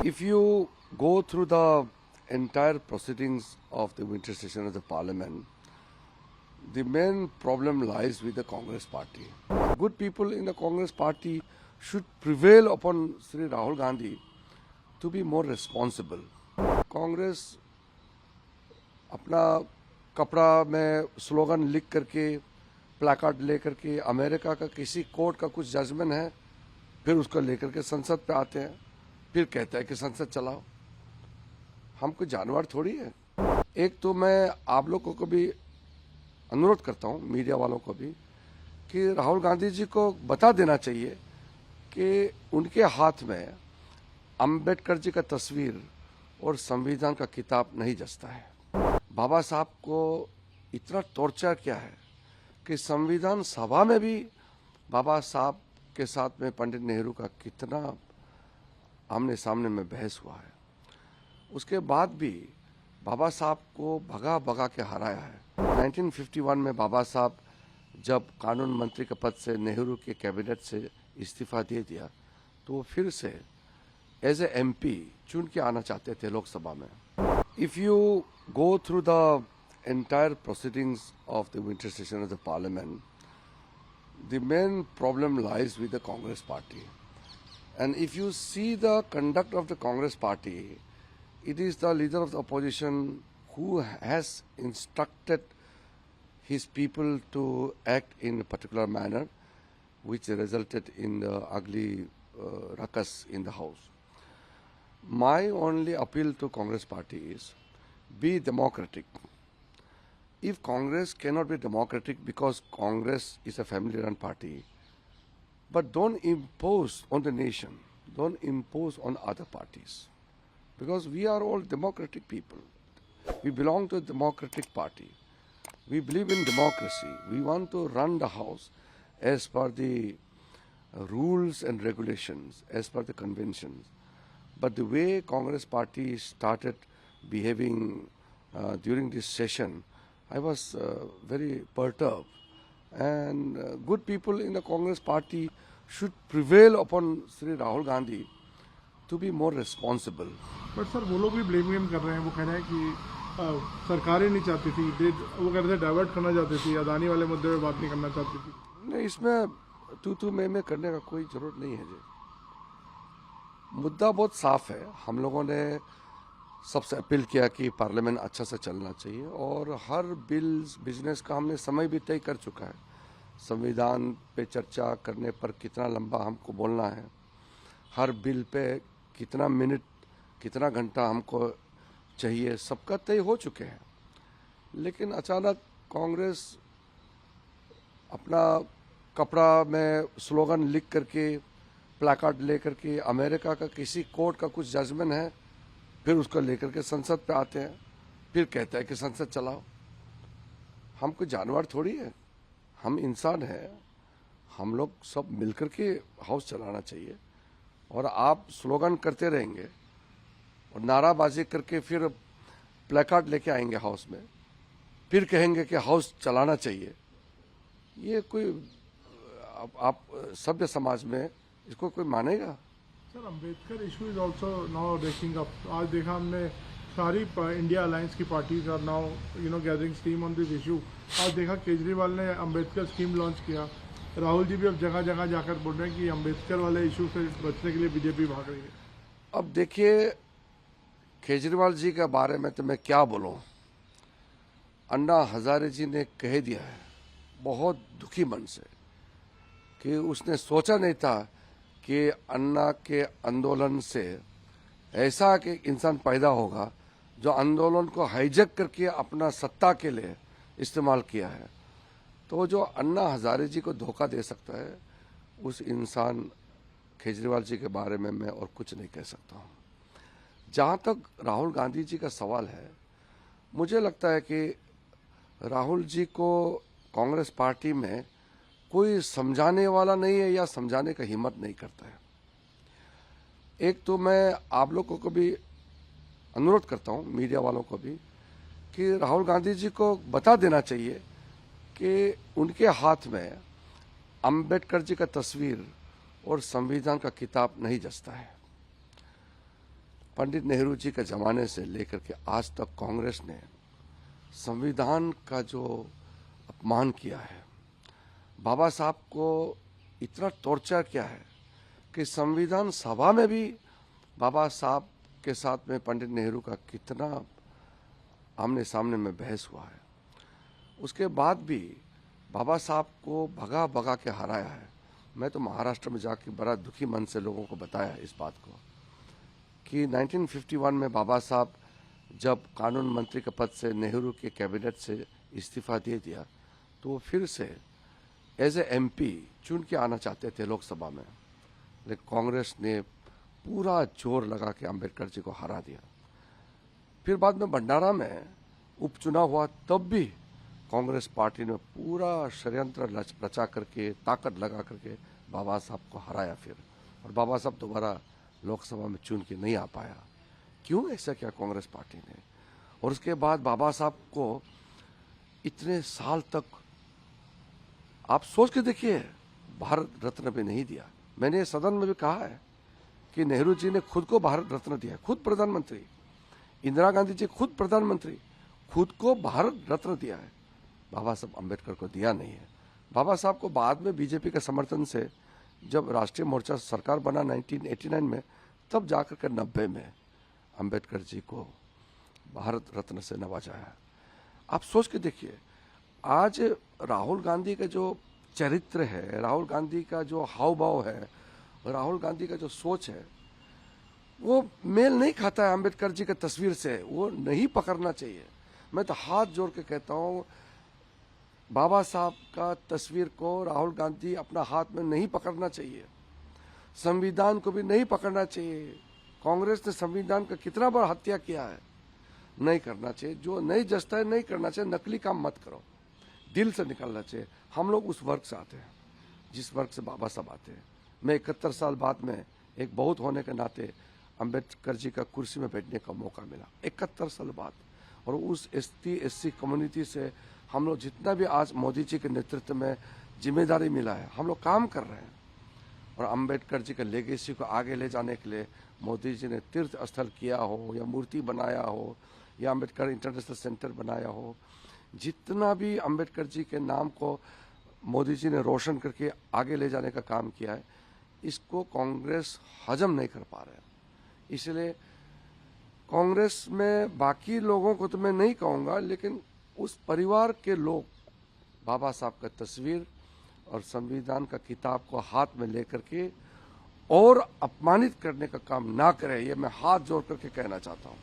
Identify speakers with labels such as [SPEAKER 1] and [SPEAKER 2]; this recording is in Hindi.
[SPEAKER 1] If you go through the entire proceedings of the winter session of the parliament, the main problem lies with the Congress party. Good people in the Congress party should prevail upon Sri Rahul Gandhi to be more responsible. Congress अपना कपड़ा में स्लोगन लिख करके प्लाकार्ड लेकर के अमेरिका का किसी कोर्ट का कुछ जजमेंट है, फिर उसको लेकर के संसद पे आते हैं, फिर कहता है कि संसद चलाओ। हम कोई जानवर थोड़ी है। एक तो मैं आप लोगों को भी अनुरोध करता हूं, मीडिया वालों को भी, कि राहुल गांधी जी को बता देना चाहिए कि उनके हाथ में अंबेडकर जी का तस्वीर और संविधान का किताब नहीं जचता है। बाबा साहब को इतना टॉर्चर किया है कि संविधान सभा में भी बाबा साहब के साथ में पंडित नेहरू का कितना आमने सामने में बहस हुआ है। उसके बाद भी बाबा साहब को भगा भगा के हराया है। 1951 में बाबा साहब जब कानून मंत्री के पद से नेहरू के कैबिनेट से इस्तीफा दे दिया, तो वो फिर से एज ए एमपी चुन के आना चाहते थे लोकसभा में। If you go through the entire proceedings of the winter session of the parliament, the main problem lies with the Congress party. And if you see the conduct of the Congress party, it is the leader of the opposition who has instructed his people to act in a particular manner, which resulted in the ugly ruckus in the house. My only appeal to Congress party is, be democratic. If Congress cannot be democratic because Congress is a family-run party, but don't impose on the nation, don't impose on other parties. Because we are all democratic people. We belong to a democratic party. We believe in democracy. We want to run the house as per the rules and regulations, as per the conventions. But the way Congress party started behaving during this session, I was very perturbed. And good people in the Congress party should prevail upon Sri Rahul Gandhi to be more responsible.
[SPEAKER 2] But sir, वो लोग भी ब्लेम गेम कर रहे हैं। वो कह रहे हैं कि सरकारें नहीं चाहती थी, वो कह रहे थे डाइवर्ट करना चाहती थी, अदानी वाले मुद्दे पे बात नहीं करना चाहती थी।
[SPEAKER 1] नहीं, इसमें तू मैं करने का कोई जरूरत नहीं है जी। मुद्दा बहुत साफ है। हम लोगों ने सबसे अपील किया कि पार्लियामेंट अच्छा से चलना चाहिए और हर बिजनेस का हमने समय भी तय कर चुका है। संविधान पे चर्चा करने पर कितना लंबा हमको बोलना है, हर बिल पे कितना मिनट कितना घंटा हमको चाहिए, सबका तय हो चुके हैं। लेकिन अचानक कांग्रेस अपना कपड़ा में स्लोगन लिख करके प्लाकार्ड लेकर के अमेरिका का किसी कोर्ट का कुछ जजमेंट है, फिर उसको लेकर के संसद पे आते हैं, फिर कहता है कि संसद चलाओ। हम कोई जानवर थोड़ी है, हम इंसान हैं। हम लोग सब मिलकर के हाउस चलाना चाहिए। और आप स्लोगन करते रहेंगे और नाराबाजी करके फिर प्लेकार्ड लेके आएंगे हाउस में, फिर कहेंगे कि हाउस चलाना चाहिए। ये कोई आप सभ्य समाज में इसको कोई मानेगा?
[SPEAKER 2] Sir, Ambedkar issue is also now raking up. आज देखा हमने सारी इंडिया अलायंस की parties are now gathering steam on this issue. आज देखा केजरीवाल ने अम्बेडकर स्कीम लॉन्च किया। राहुल जी भी अब जगह जगह जाकर बोल रहे हैं कि अम्बेडकर वाले इशू से बचने के लिए बीजेपी भाग रही है।
[SPEAKER 1] अब देखिए, केजरीवाल जी के बारे में तो मैं क्या बोलूं। अन्ना हजारे जी ने कह दिया है बहुत दुखी मन से कि उसने सोचा नहीं था कि अन्ना के आंदोलन से ऐसा कि इंसान पैदा होगा जो आंदोलन को हाईजैक करके अपना सत्ता के लिए इस्तेमाल किया है। तो जो अन्ना हजारे जी को धोखा दे सकता है, उस इंसान केजरीवाल जी के बारे में मैं और कुछ नहीं कह सकता हूँ। जहाँ तक राहुल गांधी जी का सवाल है, मुझे लगता है कि राहुल जी को कांग्रेस पार्टी में कोई समझाने वाला नहीं है या समझाने का हिम्मत नहीं करता है। एक तो मैं आप लोगों को भी अनुरोध करता हूं, मीडिया वालों को भी, कि राहुल गांधी जी को बता देना चाहिए कि उनके हाथ में अंबेडकर जी का तस्वीर और संविधान का किताब नहीं जचता है। पंडित नेहरू जी के जमाने से लेकर के आज तक कांग्रेस ने संविधान का जो अपमान किया है, बाबा साहब को इतना टॉर्चर किया है कि संविधान सभा में भी बाबा साहब के साथ में पंडित नेहरू का कितना आमने सामने में बहस हुआ है। उसके बाद भी बाबा साहब को भगा भगा के हराया है। मैं तो महाराष्ट्र में जाके बड़ा दुखी मन से लोगों को बताया इस बात को कि 1951 में बाबा साहब जब कानून मंत्री के पद से नेहरू के कैबिनेट से इस्तीफा दे दिया तो वो फिर से एज ए एमपी चुन के आना चाहते थे लोकसभा में, लेकिन कांग्रेस ने पूरा जोर लगा के अंबेडकर जी को हरा दिया। फिर बाद में भंडारा में उपचुनाव हुआ, तब भी कांग्रेस पार्टी ने पूरा षड्यंत्र रचा करके ताकत लगा करके बाबा साहब को हराया फिर, और बाबा साहब दोबारा लोकसभा में चुन के नहीं आ पाया। क्यों ऐसा किया कांग्रेस पार्टी ने? और उसके बाद बाबा साहब को इतने साल तक आप सोच के देखिए भारत रत्न भी नहीं दिया। मैंने सदन में भी कहा है कि नेहरू जी ने खुद को भारत रत्न दिया, खुद प्रधानमंत्री, इंदिरा गांधी जी खुद प्रधानमंत्री, खुद को भारत रत्न दिया है, बाबा साहब अम्बेडकर को दिया नहीं है। बाबा साहब को बाद में बीजेपी के समर्थन से जब राष्ट्रीय मोर्चा सरकार बना 1989 में, तब जाकर के 90 में अम्बेडकर जी को भारत रत्न से नवाजा। आप सोच के देखिए, आज राहुल गांधी का जो चरित्र है, राहुल गांधी का जो हाव भाव है, राहुल गांधी का जो सोच है, वो मेल नहीं खाता है अम्बेडकर जी की तस्वीर से। वो नहीं पकड़ना चाहिए। मैं तो हाथ जोड़ के कहता हूँ, बाबा साहब का तस्वीर को राहुल गांधी अपना हाथ में नहीं पकड़ना चाहिए, संविधान को भी नहीं पकड़ना चाहिए। कांग्रेस ने संविधान का कितना बार हत्या किया है, नहीं करना चाहिए। जो नहीं जचता है नहीं करना चाहिए। नकली काम मत करो, दिल से निकलना चाहिए। हम लोग उस वर्ग से आते हैं जिस वर्ग से बाबा साहब आते हैं। मैं 71 साल बाद में एक बहुत होने के नाते अम्बेडकर जी का कुर्सी में बैठने का मौका मिला, 71 साल बाद। और उस ST/SC कम्युनिटी से हम लोग जितना भी आज मोदी जी के नेतृत्व में जिम्मेदारी मिला है, हम लोग काम कर रहे हैं। और अम्बेडकर जी के लेगेसी को आगे ले जाने के लिए मोदी जी ने तीर्थ स्थल किया हो, या मूर्ति बनाया हो, या अम्बेडकर इंटरनेशनल सेंटर बनाया हो, जितना भी अम्बेडकर जी के नाम को मोदी जी ने रोशन करके आगे ले जाने का काम किया है, इसको कांग्रेस हजम नहीं कर पा रहे हैं। इसलिए कांग्रेस में बाकी लोगों को तो मैं नहीं कहूँगा, लेकिन उस परिवार के लोग बाबा साहब का तस्वीर और संविधान का किताब को हाथ में लेकर के और अपमानित करने का काम ना करें, ये मैं हाथ जोड़ करके कहना चाहता हूँ।